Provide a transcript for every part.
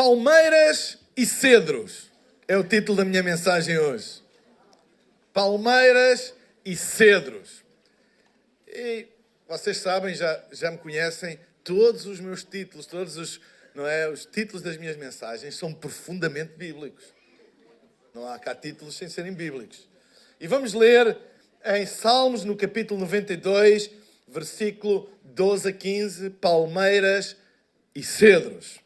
Palmeiras e cedros é o título da minha mensagem hoje. Palmeiras e cedros. E vocês sabem, já me conhecem, todos os meus títulos, os títulos das minhas mensagens são profundamente bíblicos. Não há cá títulos sem serem bíblicos. E vamos ler em Salmos, no capítulo 92, versículo 12 a 15, palmeiras e cedros.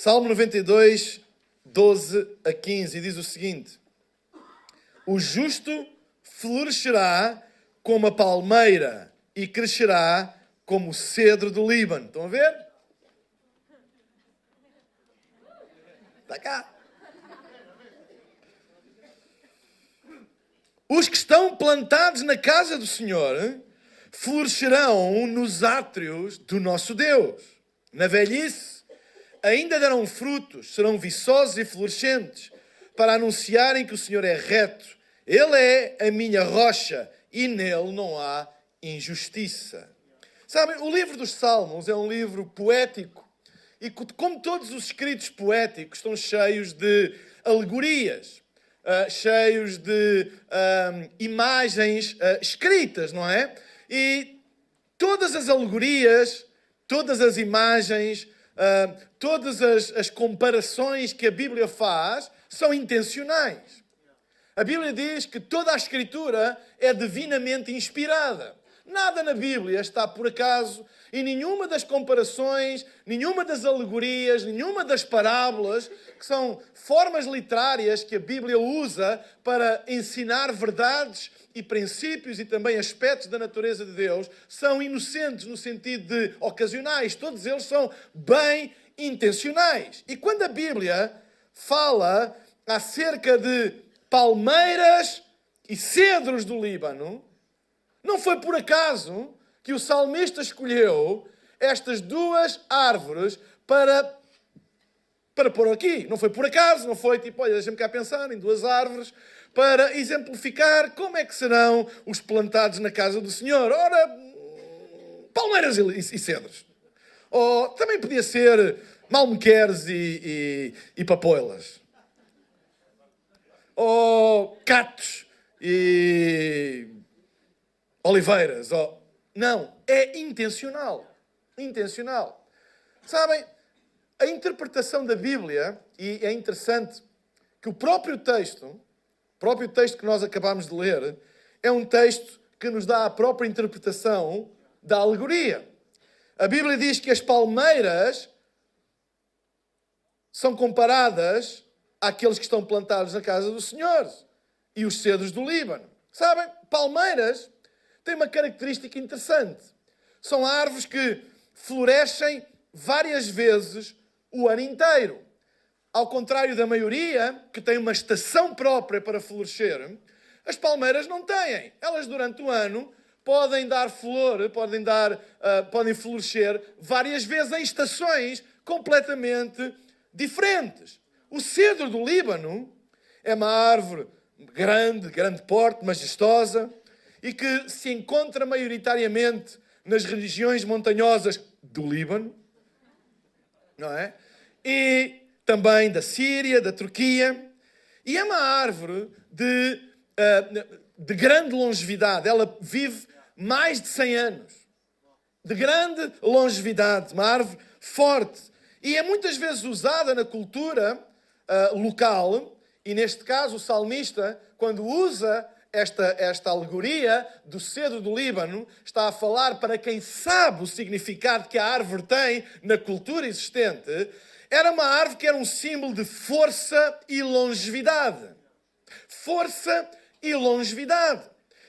Salmo 92, 12 a 15, diz o seguinte: o justo florescerá como a palmeira e crescerá como o cedro do Líbano. Estão a ver? Está cá. Os que estão plantados na casa do Senhor florescerão nos átrios do nosso Deus. Na velhice ainda darão frutos, serão viçosos e florescentes, para anunciarem que o Senhor é reto. Ele é a minha rocha e nele não há injustiça. Sabem, o livro dos Salmos é um livro poético e, como todos os escritos poéticos, estão cheios de alegorias, cheios de imagens escritas, não é? E todas as alegorias, todas as imagens, todas as comparações que a Bíblia faz são intencionais. A Bíblia diz que toda a Escritura é divinamente inspirada. Nada na Bíblia está por acaso e nenhuma das comparações, nenhuma das alegorias, nenhuma das parábolas, que são formas literárias que a Bíblia usa para ensinar verdades e princípios e também aspectos da natureza de Deus, são inocentes no sentido de ocasionais. Todos eles são bem intencionais. E quando a Bíblia fala acerca de palmeiras e cedros do Líbano, não foi por acaso que o salmista escolheu estas duas árvores para pôr aqui. Não foi por acaso, não foi tipo, olha, deixa-me cá pensar em duas árvores para exemplificar como é que serão os plantados na casa do Senhor. Ora, palmeiras e cedros. Ou também podia ser malmequeres e papoilas. Ou catos e oliveiras. Não, é intencional. Intencional. Sabem, a interpretação da Bíblia, e é interessante que o próprio texto que nós acabamos de ler, é um texto que nos dá a própria interpretação da alegoria. A Bíblia diz que as palmeiras são comparadas àqueles que estão plantados na casa do Senhor e os cedros do Líbano. Sabem, palmeiras têm uma característica interessante. São árvores que florescem várias vezes o ano inteiro. Ao contrário da maioria, que tem uma estação própria para florescer, as palmeiras não têm. Elas, durante o ano, podem dar flor, podem florescer várias vezes em estações completamente diferentes. O cedro do Líbano é uma árvore grande porte, majestosa, e que se encontra maioritariamente nas regiões montanhosas do Líbano, não é? E também da Síria, da Turquia. E é uma árvore de grande longevidade. Ela vive mais de 100 anos. De grande longevidade. Uma árvore forte. E é muitas vezes usada na cultura local. E neste caso o salmista, quando usa esta alegoria do cedro do Líbano, está a falar para quem sabe o significado que a árvore tem na cultura existente. Era uma árvore que era um símbolo de força e longevidade. Força e longevidade.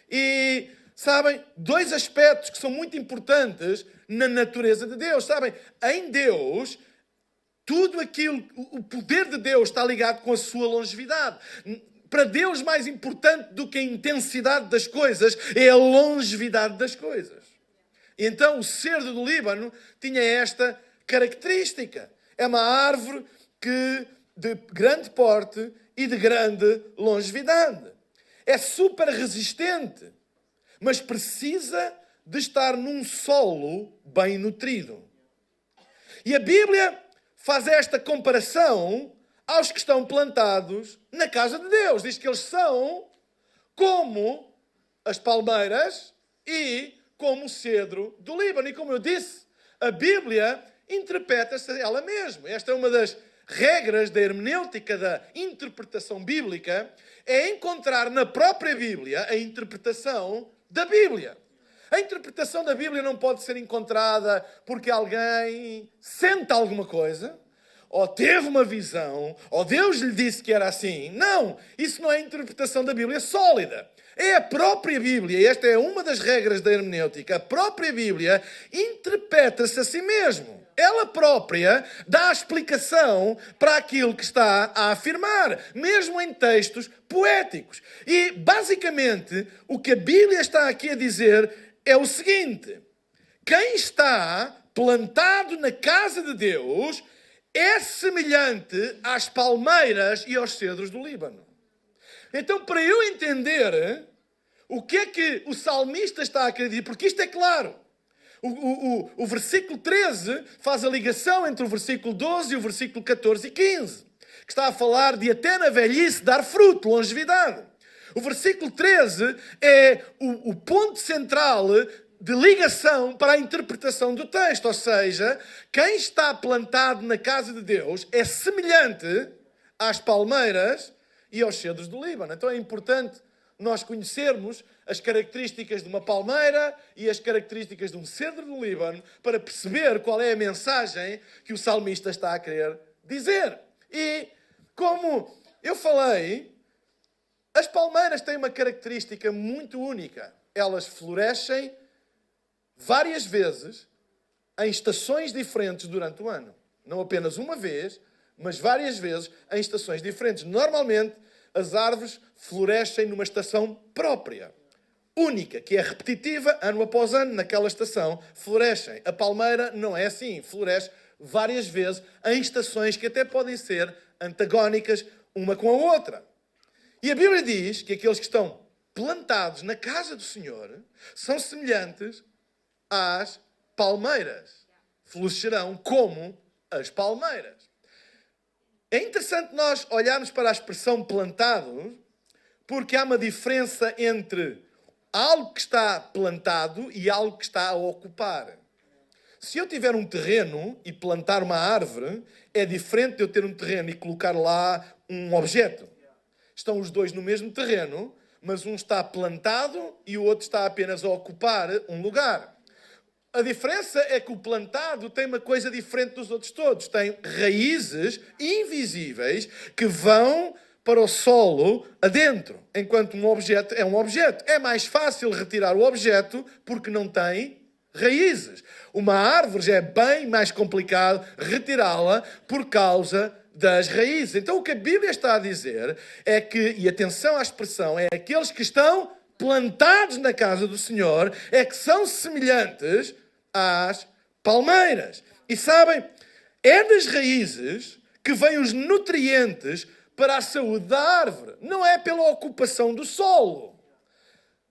E, sabem, dois aspectos que são muito importantes na natureza de Deus. Sabem, em Deus, tudo aquilo, o poder de Deus está ligado com a sua longevidade. Para Deus, mais importante do que a intensidade das coisas é a longevidade das coisas. E então o cedro do Líbano tinha esta característica. É uma árvore de grande porte e de grande longevidade. É super resistente, mas precisa de estar num solo bem nutrido. E a Bíblia faz esta comparação aos que estão plantados na casa de Deus. Diz que eles são como as palmeiras e como o cedro do Líbano. E como eu disse, a Bíblia interpreta-se ela mesma. Esta é uma das regras da hermenêutica, da interpretação bíblica, é encontrar na própria Bíblia a interpretação da Bíblia. A interpretação da Bíblia não pode ser encontrada porque alguém sente alguma coisa, ou teve uma visão, ou Deus lhe disse que era assim. Não, isso não é a interpretação da Bíblia sólida. É a própria Bíblia, e esta é uma das regras da hermenêutica, a própria Bíblia interpreta-se a si mesmo. Ela própria dá a explicação para aquilo que está a afirmar, mesmo em textos poéticos. E, basicamente, o que a Bíblia está aqui a dizer é o seguinte: quem está plantado na casa de Deus é semelhante às palmeiras e aos cedros do Líbano. Então, para eu entender o que é que o salmista está a querer dizer, porque isto é claro. O versículo 13 faz a ligação entre o versículo 12 e o versículo 14 e 15, que está a falar de até na velhice dar fruto, longevidade. O versículo 13 é o ponto central de ligação para a interpretação do texto, ou seja, quem está plantado na casa de Deus é semelhante às palmeiras e aos cedros do Líbano. Então é importante nós conhecermos as características de uma palmeira e as características de um cedro do Líbano para perceber qual é a mensagem que o salmista está a querer dizer. E, como eu falei, as palmeiras têm uma característica muito única. Elas florescem várias vezes em estações diferentes durante o ano. Não apenas uma vez, mas várias vezes em estações diferentes. Normalmente, as árvores florescem numa estação própria, única, que é repetitiva, ano após ano, naquela estação, florescem. A palmeira não é assim, floresce várias vezes em estações que até podem ser antagónicas uma com a outra. E a Bíblia diz que aqueles que estão plantados na casa do Senhor são semelhantes às palmeiras. Florescerão como as palmeiras. É interessante nós olharmos para a expressão plantado, porque há uma diferença entre algo que está plantado e algo que está a ocupar. Se eu tiver um terreno e plantar uma árvore, é diferente de eu ter um terreno e colocar lá um objeto. Estão os dois no mesmo terreno, mas um está plantado e o outro está apenas a ocupar um lugar. A diferença é que o plantado tem uma coisa diferente dos outros todos. Tem raízes invisíveis que vão para o solo adentro, enquanto um objeto é um objeto. É mais fácil retirar o objeto porque não tem raízes. Uma árvore já é bem mais complicado retirá-la por causa das raízes. Então o que a Bíblia está a dizer é que, e atenção à expressão, é aqueles que estão plantados na casa do Senhor é que são semelhantes às palmeiras. E sabem, é das raízes que vêm os nutrientes para a saúde da árvore. Não é pela ocupação do solo.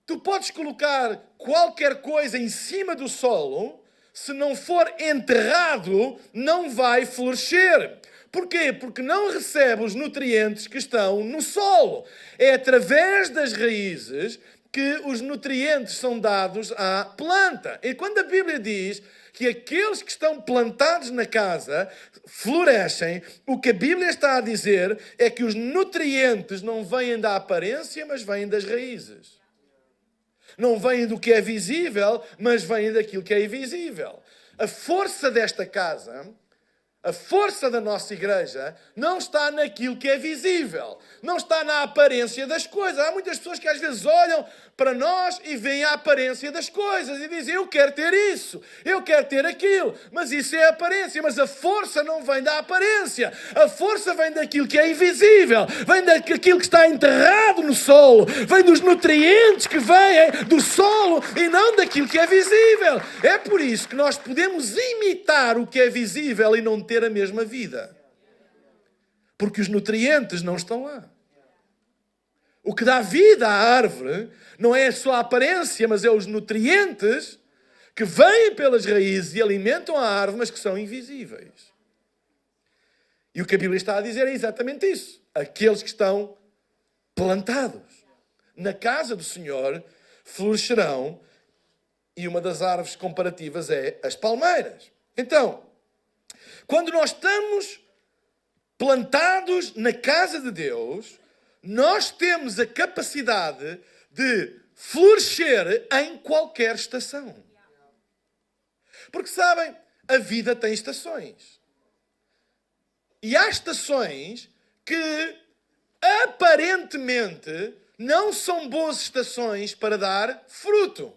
Tu podes colocar qualquer coisa em cima do solo, se não for enterrado, não vai florescer. Porquê? Porque não recebe os nutrientes que estão no solo. É através das raízes que os nutrientes são dados à planta. E quando a Bíblia diz que aqueles que estão plantados na casa florescem, o que a Bíblia está a dizer é que os nutrientes não vêm da aparência, mas vêm das raízes. Não vêm do que é visível, mas vêm daquilo que é invisível. A força desta casa, a força da nossa igreja, não está naquilo que é visível. Não está na aparência das coisas. Há muitas pessoas que às vezes olham para nós e veem a aparência das coisas e dizem, eu quero ter isso, eu quero ter aquilo. Mas isso é aparência. Mas a força não vem da aparência. A força vem daquilo que é invisível. Vem daquilo que está enterrado no solo. Vem dos nutrientes que vêm do solo e não daquilo que é visível. É por isso que nós podemos imitar o que é visível e não ter a mesma vida. Porque os nutrientes não estão lá. O que dá vida à árvore não é só a aparência, mas é os nutrientes que vêm pelas raízes e alimentam a árvore, mas que são invisíveis. E o que a Bíblia está a dizer é exatamente isso. Aqueles que estão plantados na casa do Senhor florescerão, e uma das árvores comparativas é as palmeiras. Então, quando nós estamos plantados na casa de Deus, nós temos a capacidade de florescer em qualquer estação. Porque sabem, a vida tem estações. E há estações que aparentemente não são boas estações para dar fruto.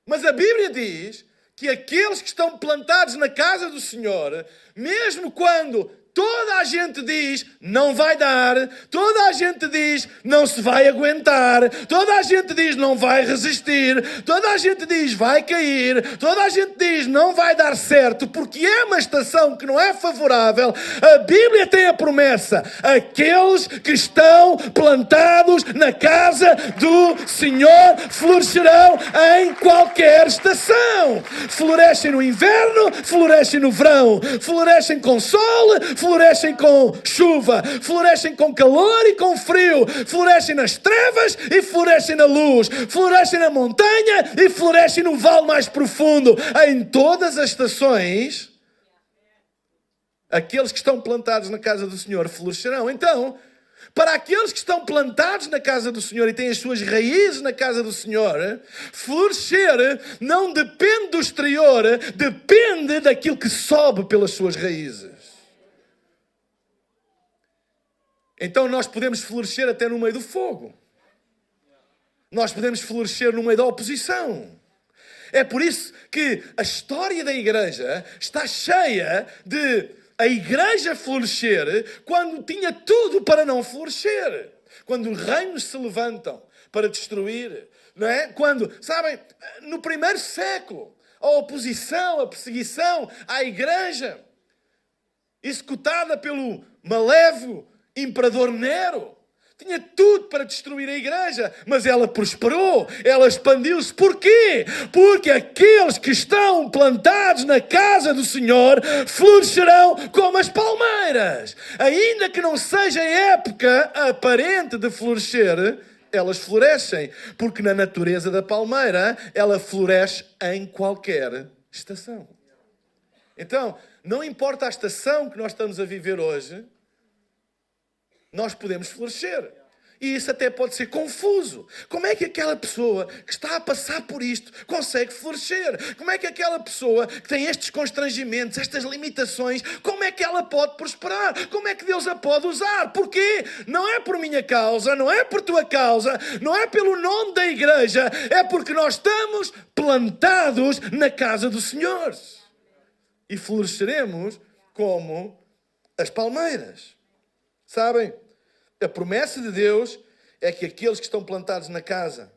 Mas a Bíblia diz que aqueles que estão plantados na casa do Senhor, mesmo quando toda a gente diz não vai dar, toda a gente diz não se vai aguentar, toda a gente diz não vai resistir, toda a gente diz vai cair, toda a gente diz não vai dar certo, porque é uma estação que não é favorável, a Bíblia tem a promessa: aqueles que estão plantados na casa do Senhor florescerão em qualquer estação. Florescem no inverno, florescem no verão, florescem com sol, florescem com chuva, florescem com calor e com frio, florescem nas trevas e florescem na luz, florescem na montanha e florescem no vale mais profundo. Em todas as estações, aqueles que estão plantados na casa do Senhor florescerão. Então, para aqueles que estão plantados na casa do Senhor e têm as suas raízes na casa do Senhor, florescer não depende do exterior, depende daquilo que sobe pelas suas raízes. Então nós podemos florescer até no meio do fogo. Nós podemos florescer no meio da oposição. É por isso que a história da igreja está cheia de a igreja florescer quando tinha tudo para não florescer. Quando os reinos se levantam para destruir. Não é? Quando, sabem, no primeiro século, a oposição, a perseguição à igreja, executada pelo malévolo imperador Nero, tinha tudo para destruir a igreja, mas ela prosperou, ela expandiu-se. Porquê? Porque aqueles que estão plantados na casa do Senhor florescerão como as palmeiras. Ainda que não seja época aparente de florescer, elas florescem, porque na natureza da palmeira, ela floresce em qualquer estação. Então, não importa a estação que nós estamos a viver hoje, nós podemos florescer. E isso até pode ser confuso. Como é que aquela pessoa que está a passar por isto consegue florescer? Como é que aquela pessoa que tem estes constrangimentos, estas limitações, como é que ela pode prosperar? Como é que Deus a pode usar? Porquê? Não é por minha causa, não é por tua causa, não é pelo nome da igreja, é porque nós estamos plantados na casa do Senhor. E floresceremos como as palmeiras. Sabem, a promessa de Deus é que aqueles que estão plantados na casa,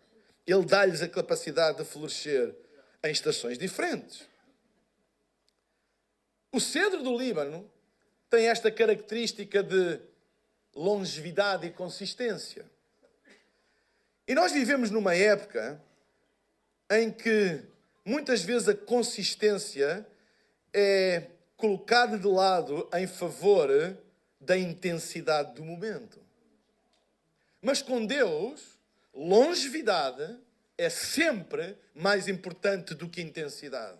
Ele dá-lhes a capacidade de florescer em estações diferentes. O cedro do Líbano tem esta característica de longevidade e consistência. E nós vivemos numa época em que muitas vezes a consistência é colocada de lado em favor da intensidade do momento. Mas com Deus, longevidade é sempre mais importante do que intensidade.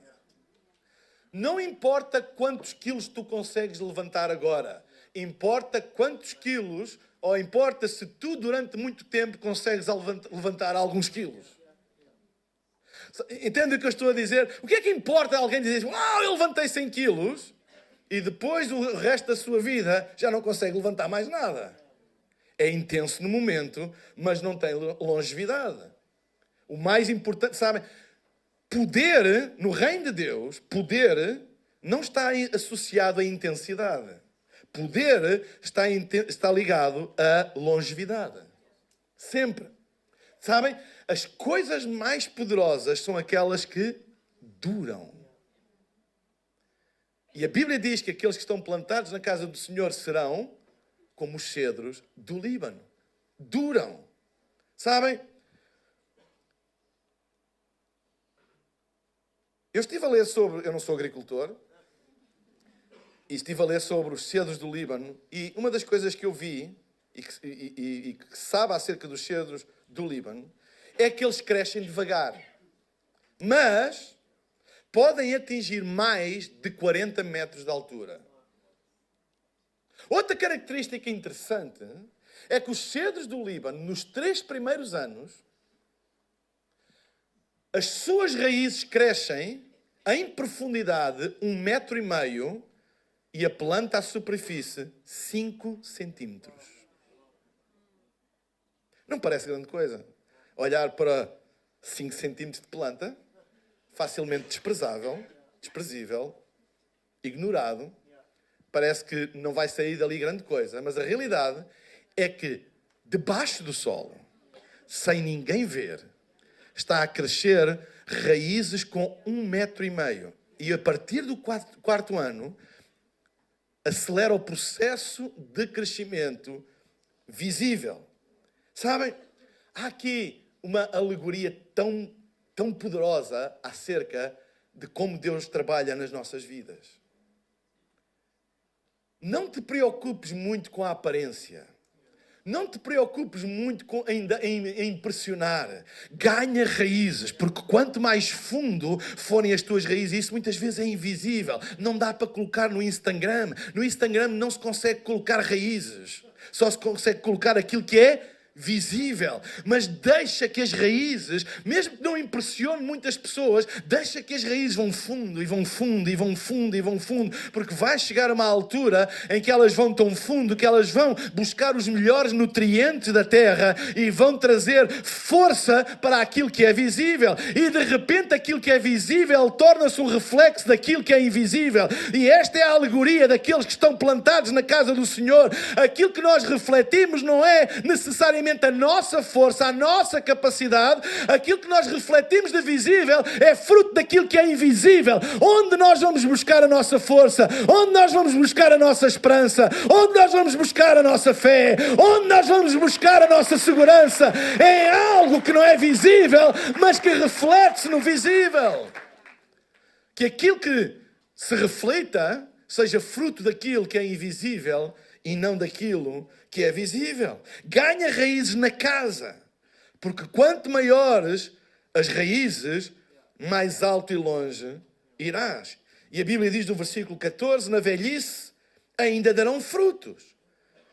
Não importa quantos quilos tu consegues levantar agora, importa quantos quilos, ou importa se tu durante muito tempo consegues levantar alguns quilos. Entende o que eu estou a dizer? O que é que importa alguém dizer, uau, eu levantei 100 quilos, e depois o resto da sua vida já não consegue levantar mais nada. É intenso no momento, mas não tem longevidade. O mais importante, sabem, poder, no reino de Deus, poder não está associado à intensidade. Poder está ligado à longevidade. Sempre. Sabem, as coisas mais poderosas são aquelas que duram. E a Bíblia diz que aqueles que estão plantados na casa do Senhor serão como os cedros do Líbano. Duram. Sabem? Eu estive a ler sobre... Eu não sou agricultor. e estive a ler sobre os cedros do Líbano, e uma das coisas que eu vi, e que sabe acerca dos cedros do Líbano, é que eles crescem devagar. Mas podem atingir mais de 40 metros de altura. Outra característica interessante é que os cedros do Líbano, nos 3 primeiros anos, as suas raízes crescem em profundidade 1,5 metro e a planta à superfície 5 centímetros. Não parece grande coisa? Olhar para 5 centímetros de planta, facilmente desprezível, ignorado, parece que não vai sair dali grande coisa, mas a realidade é que debaixo do solo, sem ninguém ver, está a crescer raízes com 1,5 metro. E a partir do quarto ano, acelera o processo de crescimento visível. Sabem, há aqui uma alegoria tão poderosa acerca de como Deus trabalha nas nossas vidas. Não te preocupes muito com a aparência. Não te preocupes muito em impressionar. Ganha raízes, porque quanto mais fundo forem as tuas raízes, isso muitas vezes é invisível. Não dá para colocar no Instagram. No Instagram não se consegue colocar raízes. Só se consegue colocar aquilo que é visível, mas deixa que as raízes, mesmo que não impressione muitas pessoas, deixa que as raízes vão fundo, e vão fundo, e vão fundo, e vão fundo, porque vai chegar uma altura em que elas vão tão fundo que elas vão buscar os melhores nutrientes da terra e vão trazer força para aquilo que é visível, e de repente aquilo que é visível torna-se um reflexo daquilo que é invisível, e esta é a alegoria daqueles que estão plantados na casa do Senhor. Aquilo que nós refletimos não é necessariamente a nossa força, a nossa capacidade. Aquilo que nós refletimos de visível é fruto daquilo que é invisível. Onde nós vamos buscar a nossa força? Onde nós vamos buscar a nossa esperança? Onde nós vamos buscar a nossa fé? Onde nós vamos buscar a nossa segurança? É algo que não é visível, mas que reflete-se no visível. Que aquilo que se reflita seja fruto daquilo que é invisível e não daquilo que é visível. Ganha raízes na casa, porque quanto maiores as raízes, mais alto e longe irás. E a Bíblia diz no versículo 14, na velhice ainda darão frutos,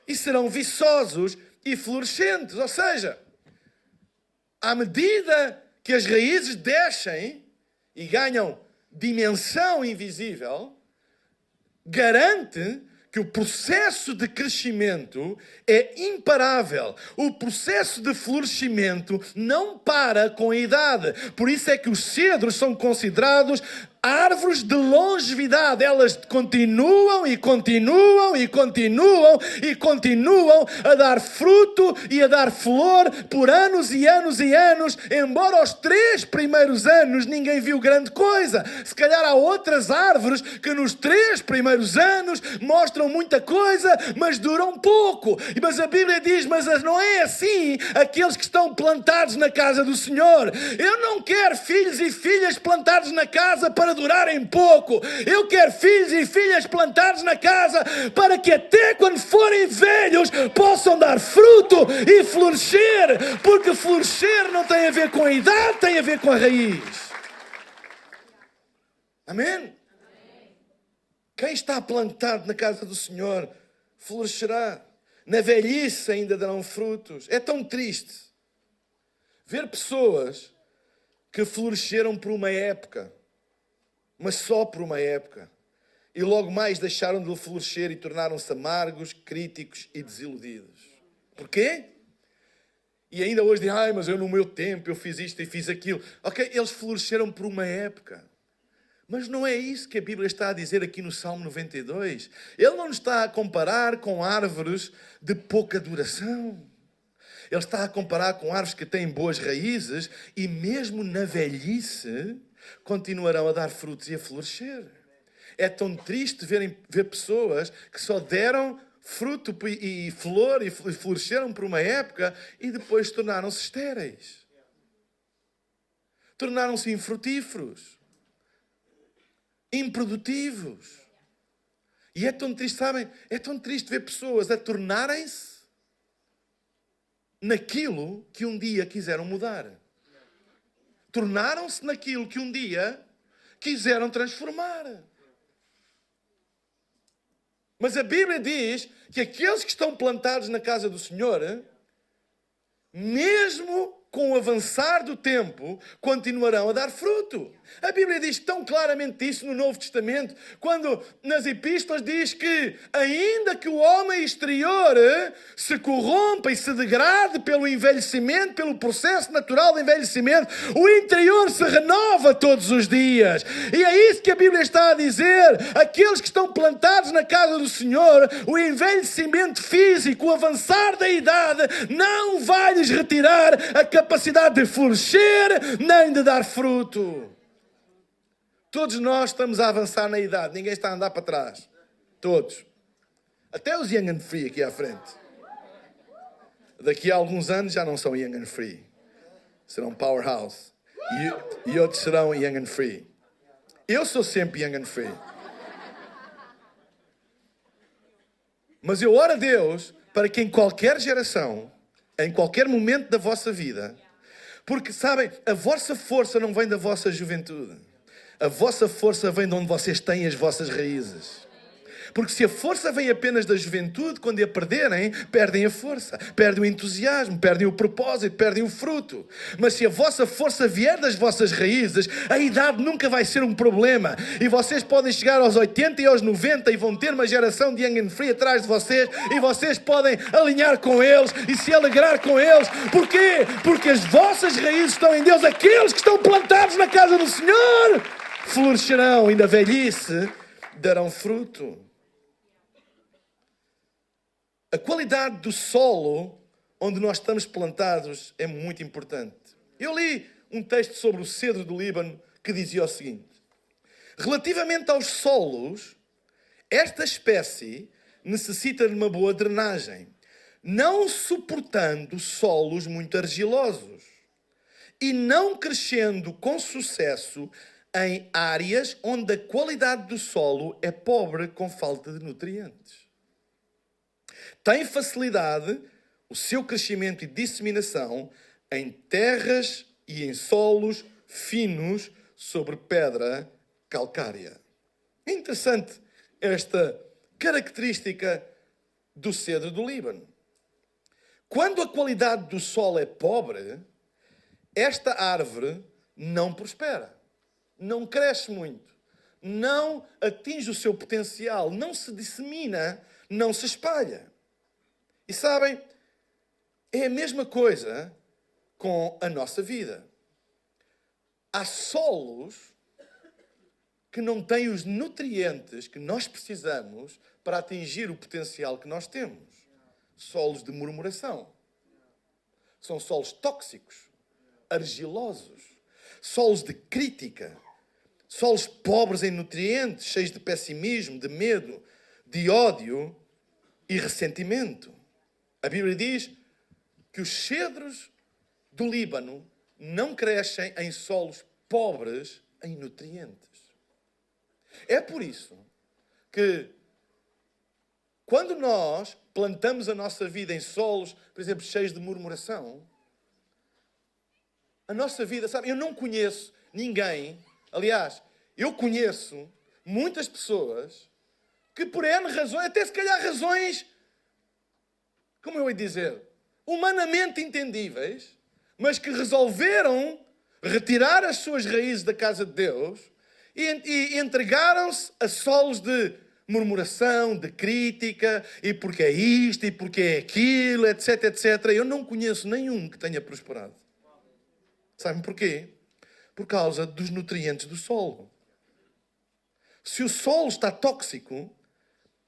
e serão viçosos e florescentes. Ou seja, à medida que as raízes descem e ganham dimensão invisível, garante que o processo de crescimento é imparável. O processo de florescimento não para com a idade. Por isso é que os cedros são considerados árvores de longevidade. Elas continuam e continuam e continuam e continuam a dar fruto e a dar flor por anos e anos e anos, embora aos 3 primeiros anos ninguém viu grande coisa. Se calhar há outras árvores que nos 3 primeiros anos mostram muita coisa, mas duram pouco. Mas a Bíblia diz, mas não é assim aqueles que estão plantados na casa do Senhor. Eu não quero filhos e filhas plantados na casa para durarem pouco. Eu quero filhos e filhas plantados na casa para que até quando forem velhos possam dar fruto e florescer, porque florescer não tem a ver com a idade, tem a ver com a raiz. Amém? Quem está plantado na casa do Senhor florescerá. Na velhice ainda darão frutos. É tão triste ver pessoas que floresceram por uma época, mas só por uma época, e logo mais deixaram de florescer e tornaram-se amargos, críticos e desiludidos. Porquê? E ainda hoje dizem, mas eu no meu tempo eu fiz isto e fiz aquilo. Ok, eles floresceram por uma época. Mas não é isso que a Bíblia está a dizer aqui no Salmo 92. Ele não nos está a comparar com árvores de pouca duração. Ele está a comparar com árvores que têm boas raízes e mesmo na velhice continuarão a dar frutos e a florescer. É tão triste ver pessoas que só deram fruto e flor e floresceram por uma época e depois tornaram-se estéreis. Tornaram-se infrutíferos, improdutivos. E é tão triste, sabem? É tão triste ver pessoas a tornarem-se naquilo que um dia quiseram mudar. Tornaram-se naquilo que um dia quiseram transformar. Mas a Bíblia diz que aqueles que estão plantados na casa do Senhor, mesmo com o avançar do tempo, continuarão a dar fruto. A Bíblia diz tão claramente isso no Novo Testamento, quando nas epístolas diz que, ainda que o homem exterior se corrompa e se degrade pelo envelhecimento, pelo processo natural de envelhecimento, o interior se renova todos os dias. E é isso que a Bíblia está a dizer. Aqueles que estão plantados na casa do Senhor, o envelhecimento físico, o avançar da idade, não vai lhes retirar a capacidade de florescer, nem de dar fruto. Todos nós estamos a avançar na idade. Ninguém está a andar para trás. Todos. Até os young and free aqui à frente. Daqui a alguns anos já não são young and free. Serão powerhouse. E outros serão young and free. Eu sou sempre young and free. Mas eu oro a Deus para que em qualquer geração, em qualquer momento da vossa vida, porque, sabem, a vossa força não vem da vossa juventude. A vossa força vem de onde vocês têm as vossas raízes. Porque se a força vem apenas da juventude, quando a perderem, perdem a força, perdem o entusiasmo, perdem o propósito, perdem o fruto. Mas se a vossa força vier das vossas raízes, a idade nunca vai ser um problema. E vocês podem chegar aos 80 e aos 90 e vão ter uma geração de young and free atrás de vocês, e vocês podem alinhar com eles e se alegrar com eles. Porquê? Porque as vossas raízes estão em Deus. Aqueles que estão plantados na casa do Senhor florescerão e na velhice darão fruto. A qualidade do solo onde nós estamos plantados é muito importante. Eu li um texto sobre o cedro do Líbano que dizia o seguinte: relativamente aos solos, esta espécie necessita de uma boa drenagem, não suportando solos muito argilosos e não crescendo com sucesso em áreas onde a qualidade do solo é pobre com falta de nutrientes. Tem facilidade o seu crescimento e disseminação em terras e em solos finos sobre pedra calcária. É interessante esta característica do cedro do Líbano. Quando a qualidade do solo é pobre, esta árvore não prospera, não cresce muito, não atinge o seu potencial, não se dissemina, não se espalha. E sabem, é a mesma coisa com a nossa vida. Há solos que não têm os nutrientes que nós precisamos para atingir o potencial que nós temos. Solos de murmuração. São solos tóxicos, argilosos. Solos de crítica. Solos pobres em nutrientes, cheios de pessimismo, de medo, de ódio e ressentimento. A Bíblia diz que os cedros do Líbano não crescem em solos pobres em nutrientes. É por isso que, quando nós plantamos a nossa vida em solos, por exemplo, cheios de murmuração, a nossa vida, sabe, eu não conheço ninguém, aliás, eu conheço muitas pessoas que por N razões, até se calhar razões, como eu ia dizer, humanamente entendíveis, mas que resolveram retirar as suas raízes da casa de Deus e entregaram-se a solos de murmuração, de crítica, e porque é isto, e porque é aquilo, etc, etc. Eu não conheço nenhum que tenha prosperado. Sabem porquê? Por causa dos nutrientes do solo. Se o solo está tóxico,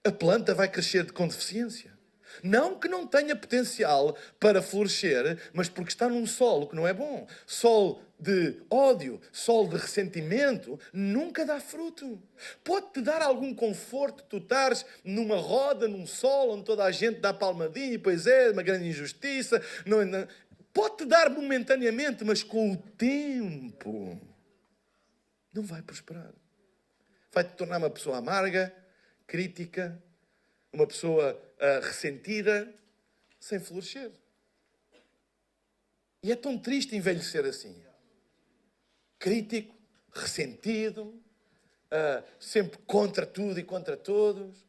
a planta vai crescer com deficiência. Não que não tenha potencial para florescer, mas porque está num solo que não é bom. Solo de ódio, solo de ressentimento, nunca dá fruto. Pode-te dar algum conforto tu estares numa roda, num solo, onde toda a gente dá palmadinha, e pois é, uma grande injustiça. Pode-te dar momentaneamente, mas com o tempo não vai prosperar. Vai-te tornar uma pessoa amarga, crítica, uma pessoa ressentida, sem florescer. E é tão triste envelhecer assim. Crítico, ressentido, sempre contra tudo e contra todos.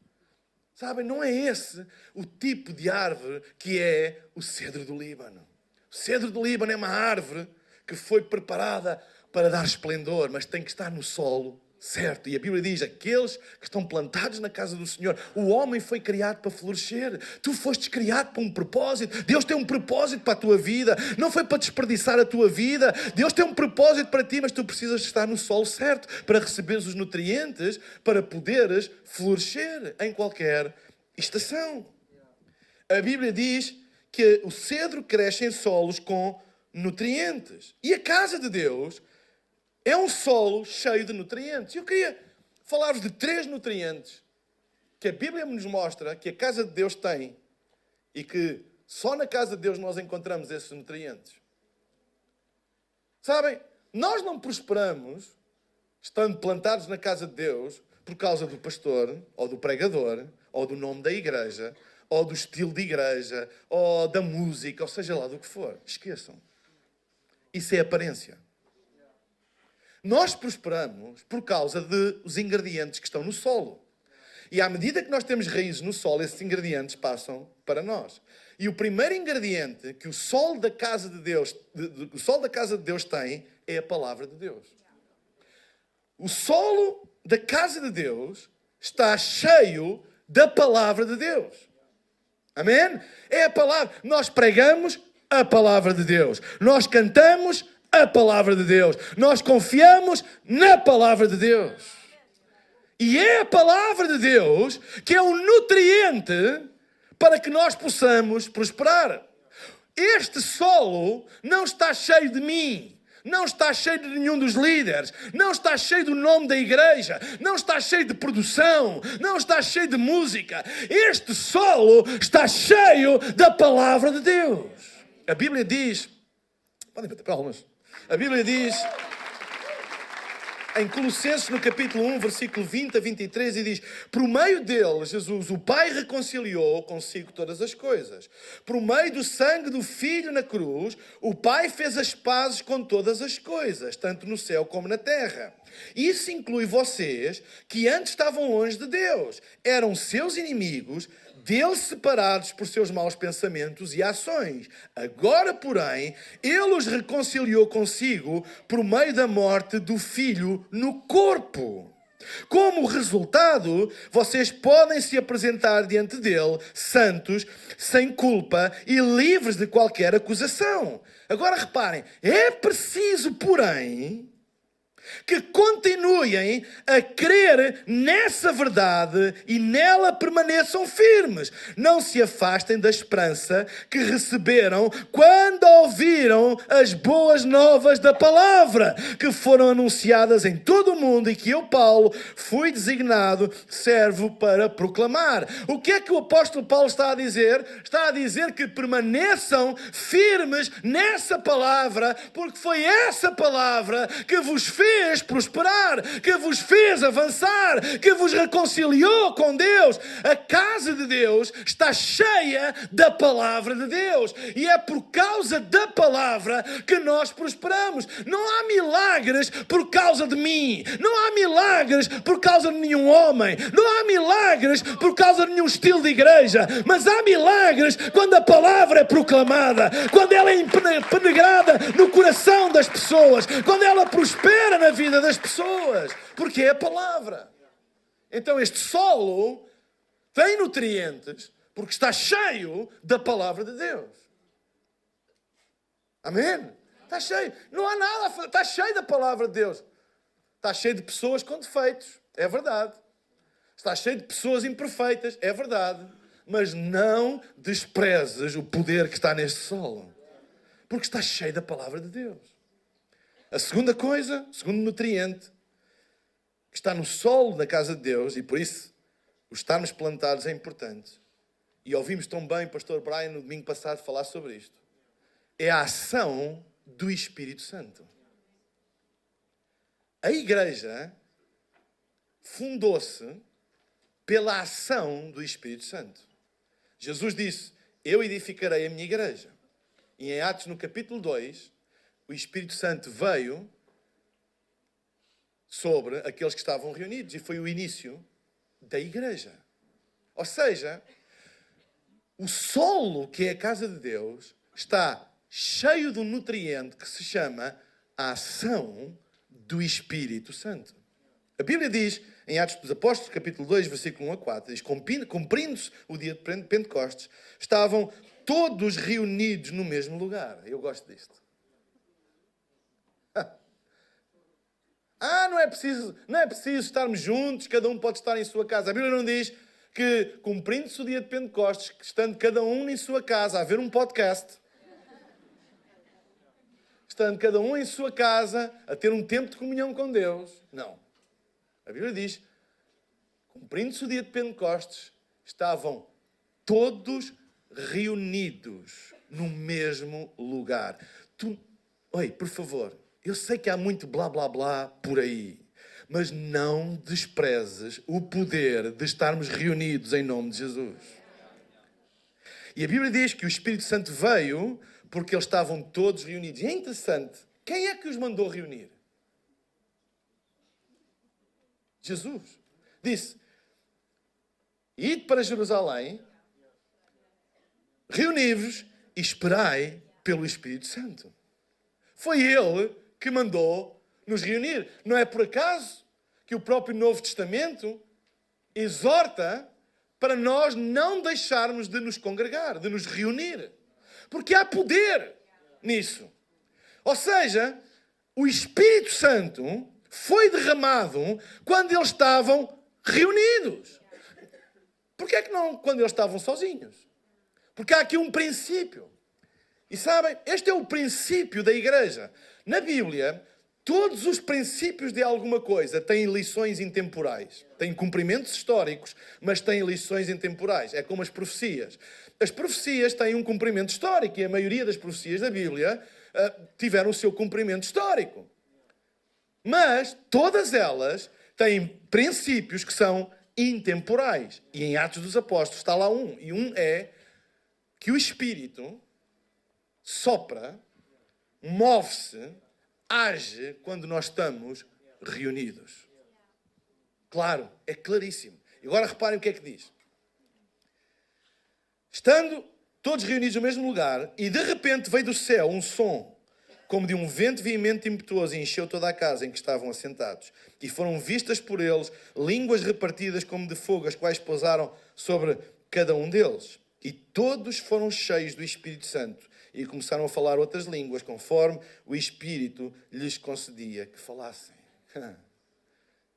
Sabem, não é esse o tipo de árvore que é o cedro do Líbano. O cedro do Líbano é uma árvore que foi preparada para dar esplendor, mas tem que estar no solo certo. E a Bíblia diz, aqueles que estão plantados na casa do Senhor, o homem foi criado para florescer. Tu fostes criado para um propósito. Deus tem um propósito para a tua vida. Não foi para desperdiçar a tua vida. Deus tem um propósito para ti, mas tu precisas estar no solo certo para receberes os nutrientes, para poderes florescer em qualquer estação. A Bíblia diz que o cedro cresce em solos com nutrientes. E a casa de Deus é um solo cheio de nutrientes. Eu queria falar-vos de 3 nutrientes que a Bíblia nos mostra que a casa de Deus tem e que só na casa de Deus nós encontramos esses nutrientes. Sabem, nós não prosperamos estando plantados na casa de Deus por causa do pastor, ou do pregador, ou do nome da igreja, ou do estilo de igreja, ou da música, ou seja lá do que for. Esqueçam. Isso é aparência. Nós prosperamos por causa dos ingredientes que estão no solo. E à medida que nós temos raízes no solo, esses ingredientes passam para nós. E o primeiro ingrediente que o solo da casa de Deus, tem é a palavra de Deus. O solo da casa de Deus está cheio da palavra de Deus. Amém? É a palavra. Nós pregamos a palavra de Deus. Nós cantamos a palavra de Deus. Nós confiamos na palavra de Deus. E é a palavra de Deus que é o nutriente para que nós possamos prosperar. Este solo não está cheio de mim. Não está cheio de nenhum dos líderes. Não está cheio do nome da igreja. Não está cheio de produção. Não está cheio de música. Este solo está cheio da palavra de Deus. A Bíblia diz... Podem bater palmas. A Bíblia diz, em Colossenses, no capítulo 1, versículo 20 a 23, e diz, por meio dele, Jesus, o Pai reconciliou consigo todas as coisas. Por meio do sangue do Filho na cruz, o Pai fez as pazes com todas as coisas, tanto no céu como na terra. Isso inclui vocês, que antes estavam longe de Deus, eram seus inimigos, dele separados por seus maus pensamentos e ações. Agora, porém, ele os reconciliou consigo por meio da morte do Filho no corpo. Como resultado, vocês podem se apresentar diante dele, santos, sem culpa e livres de qualquer acusação. Agora reparem, é preciso, porém, que continuem a crer nessa verdade e nela permaneçam firmes. Não se afastem da esperança que receberam quando ouviram as boas novas da palavra, que foram anunciadas em todo o mundo e que eu, Paulo, fui designado servo para proclamar. O que é que o apóstolo Paulo está a dizer? Está a dizer que permaneçam firmes nessa palavra, porque foi essa palavra que vos fez prosperar, que vos fez avançar, que vos reconciliou com Deus. A casa de Deus está cheia da palavra de Deus e é por causa da palavra que nós prosperamos. Não há milagres por causa de mim, não há milagres por causa de nenhum homem, não há milagres por causa de nenhum estilo de igreja, mas há milagres quando a palavra é proclamada, quando ela é impenetrada no coração das pessoas, quando ela prospera na vida das pessoas, porque é a palavra. Então este solo tem nutrientes porque está cheio da palavra de Deus. Amém? Está cheio. Não há nada, está cheio da palavra de Deus. Está cheio de pessoas com defeitos, é verdade. Está cheio de pessoas imperfeitas, é verdade. Mas não desprezes o poder que está neste solo, porque está cheio da palavra de Deus. A segunda coisa, o segundo nutriente, que está no solo da casa de Deus, e por isso o estarmos plantados é importante, e ouvimos tão bem o pastor Brian no domingo passado falar sobre isto, é a ação do Espírito Santo. A igreja fundou-se pela ação do Espírito Santo. Jesus disse, eu edificarei a minha igreja. E em Atos, no capítulo 2, o Espírito Santo veio sobre aqueles que estavam reunidos. E foi o início da igreja. Ou seja, o solo que é a casa de Deus está cheio de um nutriente que se chama a ação do Espírito Santo. A Bíblia diz, em Atos dos Apóstolos, capítulo 2, versículo 1 a 4, diz, cumprindo-se o dia de Pentecostes, estavam todos reunidos no mesmo lugar. Eu gosto disto. Não é preciso estarmos juntos, cada um pode estar em sua casa. A Bíblia não diz que, cumprindo-se o dia de Pentecostes, estando cada um em sua casa a ver um podcast, estando cada um em sua casa a ter um tempo de comunhão com Deus. Não. A Bíblia diz, cumprindo-se o dia de Pentecostes, estavam todos reunidos no mesmo lugar. Oi, por favor, eu sei que há muito blá blá blá por aí, mas não desprezes o poder de estarmos reunidos em nome de Jesus. E a Bíblia diz que o Espírito Santo veio porque eles estavam todos reunidos. E é interessante, quem é que os mandou reunir? Jesus. Disse, ide para Jerusalém, reuni-vos e esperai pelo Espírito Santo. Foi Ele que mandou nos reunir. Não é por acaso que o próprio Novo Testamento exorta para nós não deixarmos de nos congregar, de nos reunir. Porque há poder nisso. Ou seja, o Espírito Santo foi derramado quando eles estavam reunidos. Porquê é que não quando eles estavam sozinhos? Porque há aqui um princípio. E sabem, este é o princípio da igreja. Na Bíblia, todos os princípios de alguma coisa têm lições intemporais. Têm cumprimentos históricos, mas têm lições intemporais. É como as profecias. As profecias têm um cumprimento histórico e a maioria das profecias da Bíblia tiveram o seu cumprimento histórico. Mas todas elas têm princípios que são intemporais. E em Atos dos Apóstolos está lá um. E um é que o Espírito sopra, move-se, age quando nós estamos reunidos. Claro, é claríssimo. E agora reparem o que é que diz. Estando todos reunidos no mesmo lugar, e de repente veio do céu um som, como de um vento veemente e impetuoso, e encheu toda a casa em que estavam assentados. E foram vistas por eles línguas repartidas como de fogo, as quais pousaram sobre cada um deles. E todos foram cheios do Espírito Santo e começaram a falar outras línguas, conforme o Espírito lhes concedia que falassem.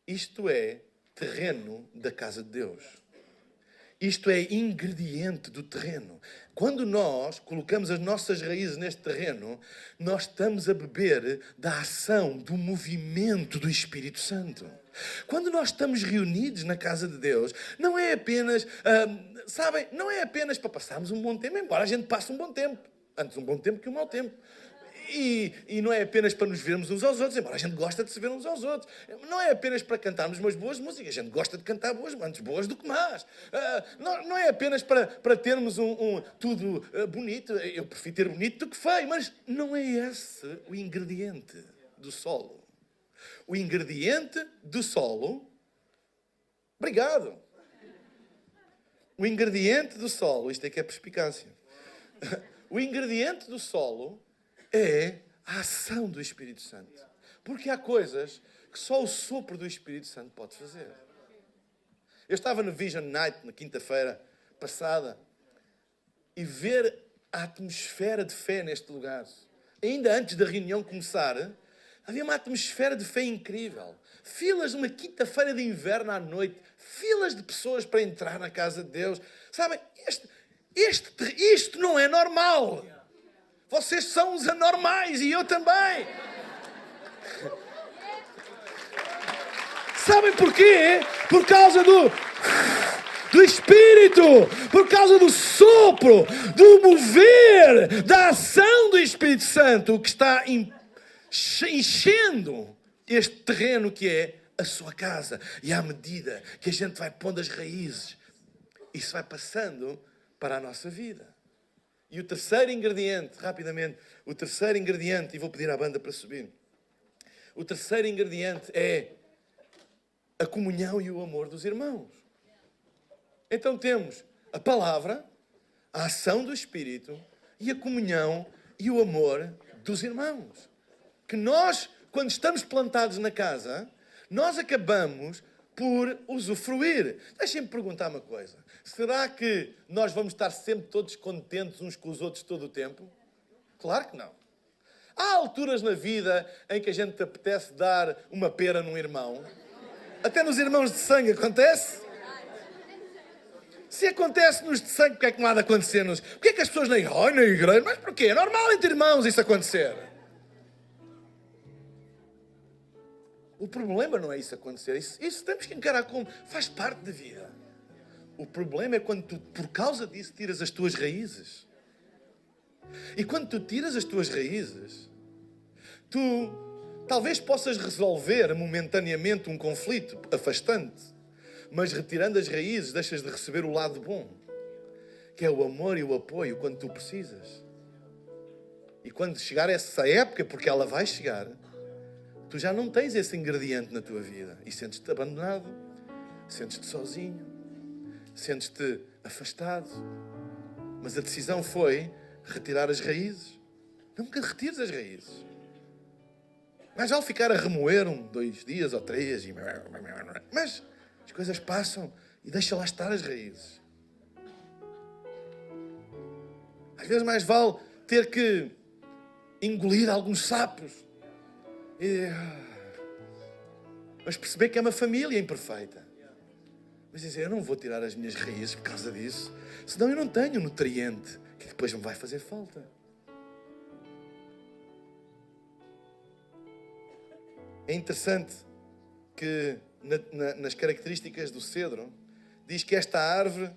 Isto é terreno da casa de Deus. Isto é ingrediente do terreno. Quando nós colocamos as nossas raízes neste terreno, nós estamos a beber da ação, do movimento do Espírito Santo. Quando nós estamos reunidos na casa de Deus, não é apenas, não é apenas para passarmos um bom tempo, embora a gente passe um bom tempo. Antes um bom tempo que um mau tempo. E não é apenas para nos vermos uns aos outros, embora a gente gosta de se ver uns aos outros. Não é apenas para cantarmos umas boas músicas, a gente gosta de cantar boas, antes boas do que más. Não é apenas para termos tudo bonito, eu prefiro ter bonito do que feio, mas não é esse o ingrediente do solo. O ingrediente do solo... Obrigado. O ingrediente do solo, isto é que é perspicácia. O ingrediente do solo é a ação do Espírito Santo. Porque há coisas que só o sopro do Espírito Santo pode fazer. Eu estava no Vision Night, na quinta-feira passada, e ver a atmosfera de fé neste lugar. Ainda antes da reunião começar, havia uma atmosfera de fé incrível. Filas numa quinta-feira de inverno à noite. Filas de pessoas para entrar na casa de Deus. Sabem, isto não é normal. Vocês são os anormais e eu também. Sabem porquê? Por causa do Espírito, por causa do sopro, do mover, da ação do Espírito Santo que está enchendo este terreno que é a sua casa. E à medida que a gente vai pondo as raízes, isso vai passando para a nossa vida. E o terceiro ingrediente, rapidamente, e vou pedir à banda para subir. O terceiro ingrediente é a comunhão e o amor dos irmãos. Então temos a palavra, a ação do Espírito e a comunhão e o amor dos irmãos. Que nós, quando estamos plantados na casa, nós acabamos por usufruir. Deixem-me perguntar uma coisa. Será que nós vamos estar sempre todos contentes uns com os outros todo o tempo? Claro que não. Há alturas na vida em que a gente apetece dar uma pera num irmão. Até nos irmãos de sangue acontece. Se acontece nos de sangue, porque é que não há de acontecer-nos? Porquê é que as pessoas na igreja? Mas porquê? É normal entre irmãos isso acontecer. O problema não é isso acontecer. Isso temos que encarar como faz parte da vida. O problema é quando tu, por causa disso, tiras as tuas raízes. E quando tu tiras as tuas raízes, tu talvez possas resolver momentaneamente um conflito afastante, mas retirando as raízes deixas de receber o lado bom, que é o amor e o apoio quando tu precisas. E quando chegar essa época, porque ela vai chegar, tu já não tens esse ingrediente na tua vida e sentes-te abandonado, sentes-te sozinho, sentes-te afastado. Mas a decisão foi retirar as raízes. Nunca retires as raízes. Mas ao ficar a remoer 2 dias ou 3, mas as coisas passam e deixa lá estar as raízes. Às vezes mais vale ter que engolir alguns sapos. Mas perceber que é uma família imperfeita. Mas dizer, eu não vou tirar as minhas raízes por causa disso, senão eu não tenho nutriente que depois me vai fazer falta. É interessante que nas características do cedro diz que esta árvore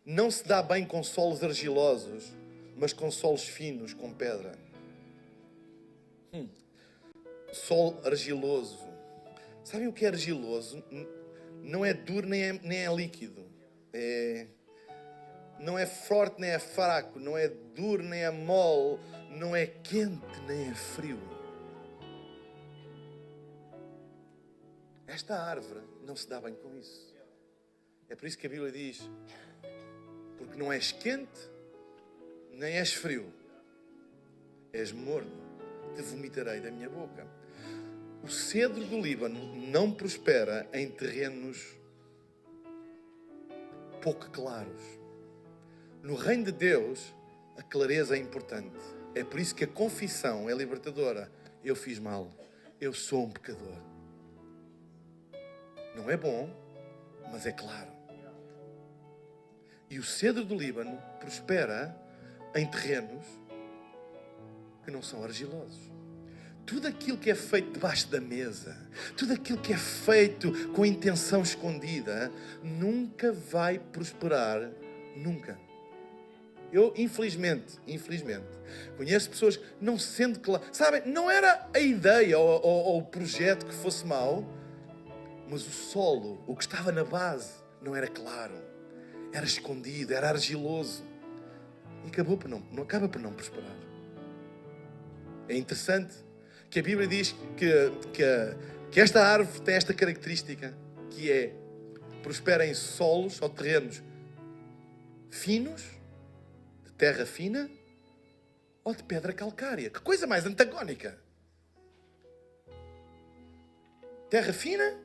não se dá bem com solos argilosos, mas com solos finos, com pedra. Solo argiloso. Sabem o que é argiloso? Não é duro nem é líquido. Não é forte nem é fraco. Não é duro nem é mole. Não é quente nem é frio. Esta árvore não se dá bem com isso. É por isso que a Bíblia diz: porque não és quente nem és frio, és morno, te vomitarei da minha boca. O cedro do Líbano não prospera em terrenos pouco claros. No reino de Deus, a clareza é importante. É por isso que a confissão é libertadora. Eu fiz mal. Eu sou um pecador. Não é bom, mas é claro. E o cedro do Líbano prospera em terrenos que não são argilosos. Tudo aquilo que é feito debaixo da mesa, tudo aquilo que é feito com intenção escondida, nunca vai prosperar, nunca. Eu, infelizmente, conheço pessoas que não sendo claro. Sabem, não era a ideia ou o projeto que fosse mau, mas o solo, o que estava na base, não era claro. Era escondido, era argiloso. E acaba por não prosperar. É interessante que a Bíblia diz que esta árvore tem esta característica, que é prospera em solos ou terrenos finos, de terra fina, ou de pedra calcária. Que coisa mais antagónica! Terra fina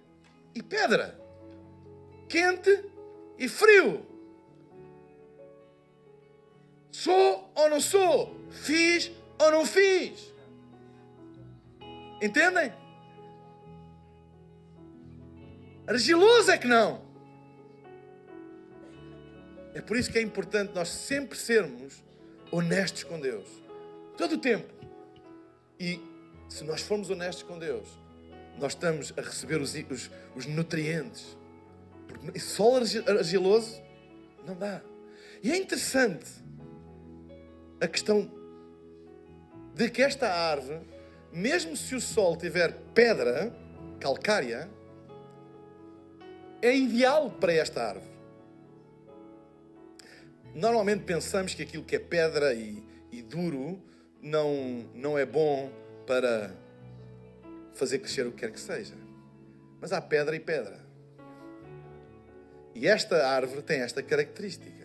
e pedra. Quente e frio. Sou ou não sou? Fiz ou não fiz? Entendem? Argiloso é que não. É por isso que é importante nós sempre sermos honestos com Deus. Todo o tempo. E se nós formos honestos com Deus, nós estamos a receber os nutrientes. Porque solo argiloso não dá. E é interessante a questão de que esta árvore, mesmo se o solo tiver pedra calcária, é ideal para esta árvore. Normalmente pensamos que aquilo que é pedra e duro não é bom para fazer crescer o que quer que seja. Mas há pedra e pedra. E esta árvore tem esta característica.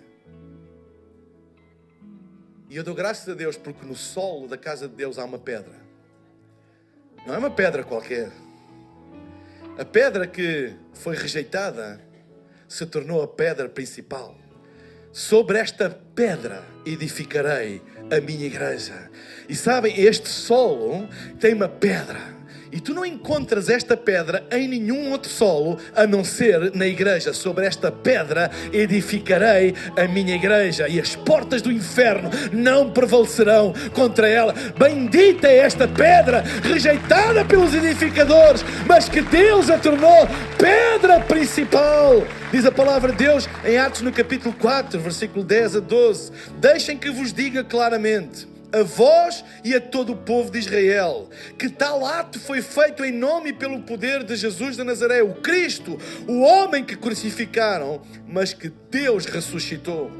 E eu dou graças a Deus porque no solo da casa de Deus há uma pedra. Não é uma pedra qualquer. A pedra que foi rejeitada se tornou a pedra principal. Sobre esta pedra edificarei a minha igreja. E sabem, este solo tem uma pedra. E tu não encontras esta pedra em nenhum outro solo, a não ser na igreja. Sobre esta pedra edificarei a minha igreja, e as portas do inferno não prevalecerão contra ela. Bendita é esta pedra, rejeitada pelos edificadores, mas que Deus a tornou pedra principal. Diz a palavra de Deus em Atos no capítulo 4, versículo 10 a 12. Deixem que vos diga claramente, a vós e a todo o povo de Israel, que tal ato foi feito em nome e pelo poder de Jesus de Nazaré, o Cristo, o homem que crucificaram, mas que Deus ressuscitou.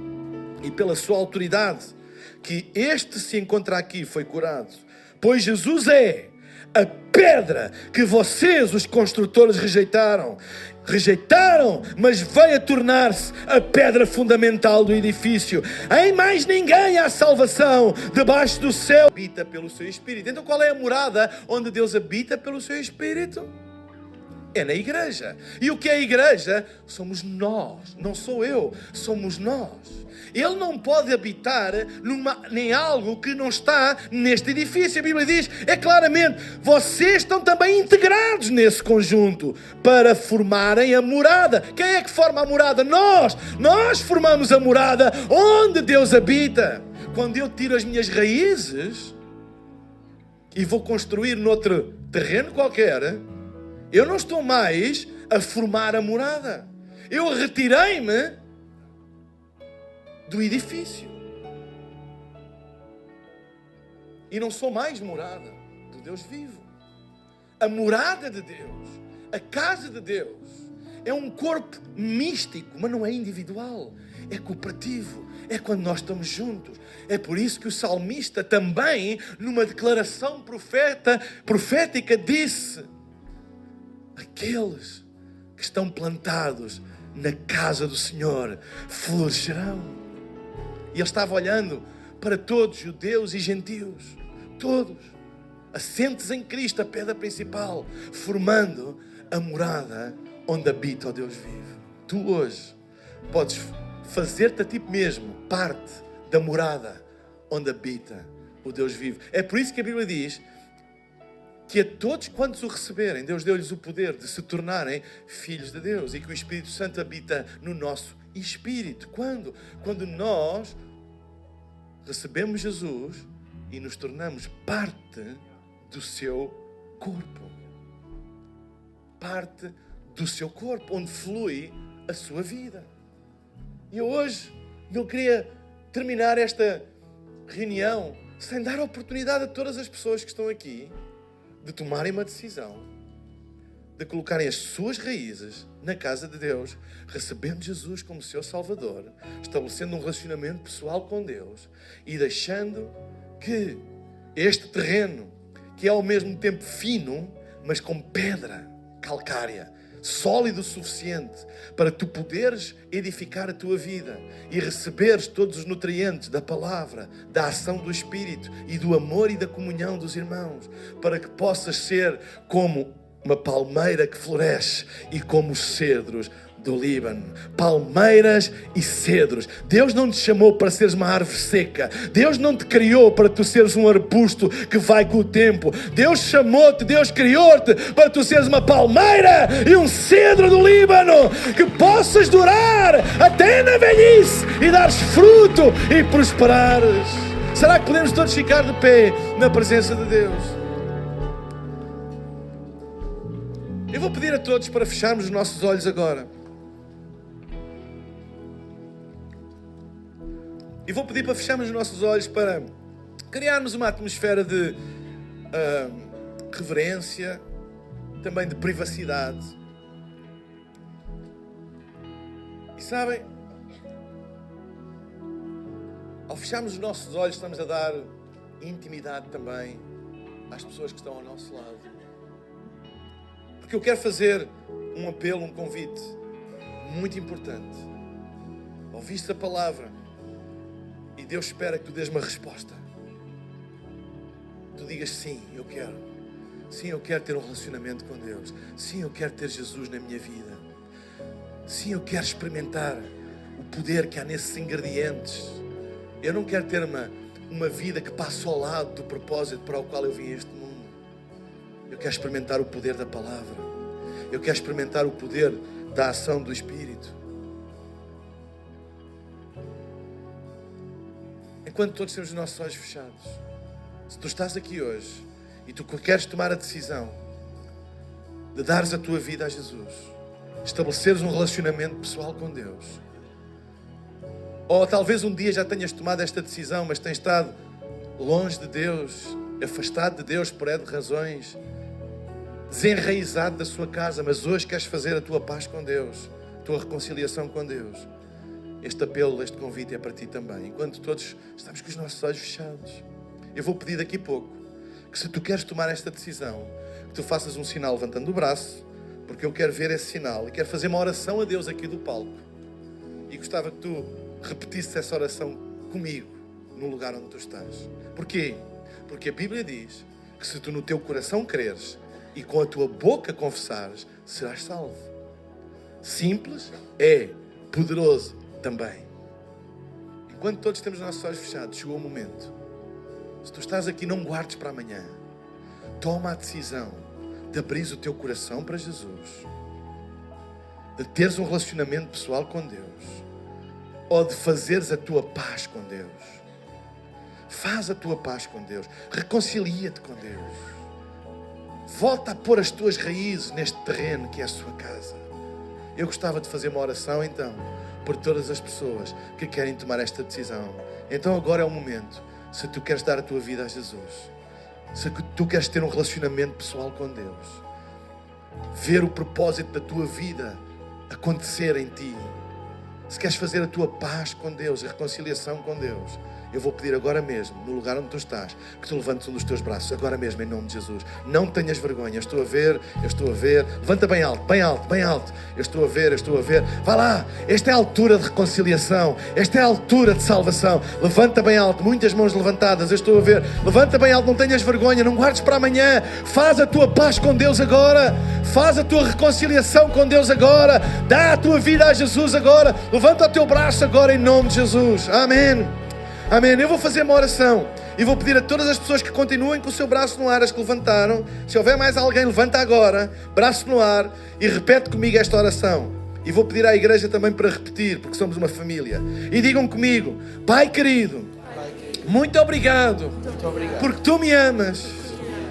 E pela sua autoridade, que este se encontra aqui, foi curado. Pois Jesus é a pedra que vocês, os construtores, rejeitaram, mas veio a tornar-se a pedra fundamental do edifício. Em mais ninguém há salvação debaixo do céu. Habita pelo seu Espírito. Então qual é a morada onde Deus habita pelo seu Espírito? É na igreja. E o que é a igreja? Somos nós. Não sou eu, somos nós. Ele não pode habitar em algo que não está neste edifício. A Bíblia diz, claramente, vocês estão também integrados nesse conjunto para formarem a morada. Quem é que forma a morada? Nós formamos a morada onde Deus habita. Quando eu tiro as minhas raízes e vou construir noutro terreno qualquer, eu não estou mais a formar a morada. Eu retirei-me do edifício. E não sou mais morada do Deus vivo. A morada de Deus, a casa de Deus, é um corpo místico, mas não é individual. É cooperativo. É quando nós estamos juntos. É por isso que o salmista também, numa declaração profética, disse: aqueles que estão plantados na casa do Senhor florescerão. E ele estava olhando para todos, judeus e gentios, todos, assentes em Cristo, a pedra principal, formando a morada onde habita o Deus vivo. Tu hoje podes fazer-te a ti mesmo parte da morada onde habita o Deus vivo. É por isso que a Bíblia diz que a todos quantos o receberem, Deus deu-lhes o poder de se tornarem filhos de Deus, e que o Espírito Santo habita no nosso espírito. Quando? Quando nós recebemos Jesus e nos tornamos parte do seu corpo. Parte do seu corpo, onde flui a sua vida. E hoje eu queria terminar esta reunião sem dar oportunidade a todas as pessoas que estão aqui de tomarem uma decisão, de colocarem as suas raízes na casa de Deus, recebendo Jesus como seu Salvador, estabelecendo um relacionamento pessoal com Deus e deixando que este terreno, que é ao mesmo tempo fino, mas com pedra calcária, sólido o suficiente para tu poderes edificar a tua vida e receberes todos os nutrientes da palavra, da ação do Espírito e do amor e da comunhão dos irmãos, para que possas ser como uma palmeira que floresce e como os cedros do Líbano. Palmeiras e cedros. Deus não te chamou para seres uma árvore seca. Deus não te criou para tu seres um arbusto que vai com o tempo. Deus chamou-te, Deus criou-te para tu seres uma palmeira e um cedro do Líbano, que possas durar até na velhice e dares fruto e prosperares. Será que podemos todos ficar de pé na presença de Deus? Eu vou pedir a todos para fecharmos os nossos olhos agora. E vou pedir para fecharmos os nossos olhos para criarmos uma atmosfera de reverência, também de privacidade. E sabem, ao fecharmos os nossos olhos, estamos a dar intimidade também às pessoas que estão ao nosso lado. Porque eu quero fazer um apelo, um convite muito importante. Ouviste a palavra e Deus espera que tu dês uma resposta. Tu digas sim, eu quero. Sim, eu quero ter um relacionamento com Deus. Sim, eu quero ter Jesus na minha vida. Sim, eu quero experimentar o poder que há nesses ingredientes. Eu não quero ter uma vida que passe ao lado do propósito para o qual eu vim a este mundo. Eu quero experimentar o poder da palavra. Eu quero experimentar o poder da ação do Espírito. Enquanto todos temos os nossos olhos fechados, se tu estás aqui hoje e tu queres tomar a decisão de dares a tua vida a Jesus, estabeleceres um relacionamento pessoal com Deus, ou talvez um dia já tenhas tomado esta decisão, mas tens estado longe de Deus, afastado de Deus por N razões, desenraizado da sua casa, mas hoje queres fazer a tua paz com Deus, a tua reconciliação com Deus. Este apelo, este convite é para ti também. Enquanto todos estamos com os nossos olhos fechados, eu vou pedir daqui a pouco que, se tu queres tomar esta decisão, que tu faças um sinal levantando o braço, porque eu quero ver esse sinal e quero fazer uma oração a Deus aqui do palco. E gostava que tu repetisses essa oração comigo, no lugar onde tu estás. Porquê? Porque a Bíblia diz que se tu no teu coração creres e com a tua boca confessares, serás salvo. Simples é poderoso também. Enquanto todos temos os nossos olhos fechados, chegou o momento. Se tu estás aqui, não guardes para amanhã. Toma a decisão de abrir o teu coração para Jesus, de teres um relacionamento pessoal com Deus, ou de fazeres a tua paz com Deus. Faz a tua paz com Deus. Reconcilia-te com Deus. Volta a pôr as tuas raízes neste terreno que é a sua casa. Eu gostava de fazer uma oração então por todas as pessoas que querem tomar esta decisão. Então agora é o momento. Se tu queres dar a tua vida a Jesus, se tu queres ter um relacionamento pessoal com Deus, ver o propósito da tua vida acontecer em ti, se queres fazer a tua paz com Deus, a reconciliação com Deus, eu vou pedir agora mesmo, no lugar onde tu estás, que tu levantes um dos teus braços, agora mesmo, em nome de Jesus. Não tenhas vergonha. Eu estou a ver. Levanta bem alto, bem alto, bem alto. Eu estou a ver. Vá lá. Esta é a altura de reconciliação. Esta é a altura de salvação. Levanta bem alto. Muitas mãos levantadas. Eu estou a ver. Levanta bem alto. Não tenhas vergonha. Não guardes para amanhã. Faz a tua paz com Deus agora. Faz a tua reconciliação com Deus agora. Dá a tua vida a Jesus agora. Levanta o teu braço agora, em nome de Jesus. Amém. Amém. Eu vou fazer uma oração e vou pedir a todas as pessoas que continuem com o seu braço no ar, as que levantaram. Se houver mais alguém, levanta agora, braço no ar, e repete comigo esta oração. E vou pedir à igreja também para repetir, porque somos uma família. E digam comigo: Pai querido, muito obrigado, porque tu me amas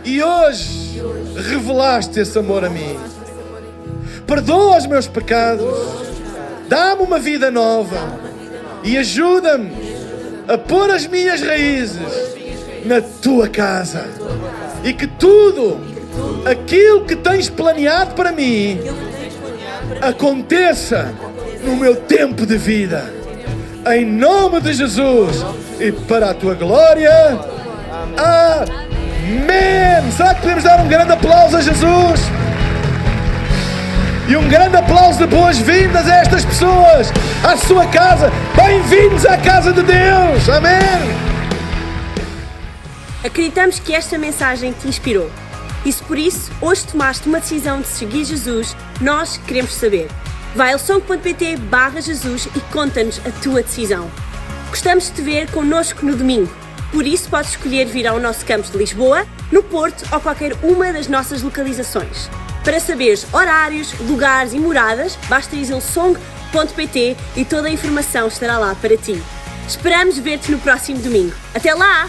e hoje revelaste esse amor a mim. Perdoa os meus pecados, dá-me uma vida nova e ajuda-me a pôr as minhas raízes na tua casa, e que tudo aquilo que tens planeado para mim aconteça no meu tempo de vida, em nome de Jesus e para a tua glória. Amém. Será que podemos dar um grande aplauso a Jesus? E um grande aplauso de boas-vindas a estas pessoas, à sua casa. Bem-vindos à casa de Deus. Amém. Acreditamos que esta mensagem te inspirou. E se por isso hoje tomaste uma decisão de seguir Jesus, nós queremos saber. Vai ao song.pt/Jesus e conta-nos a tua decisão. Gostamos de te ver connosco no domingo. Por isso podes escolher vir ao nosso campus de Lisboa, no Porto ou qualquer uma das nossas localizações. Para saberes horários, lugares e moradas, basta ir ao song.pt e toda a informação estará lá para ti. Esperamos ver-te no próximo domingo. Até lá!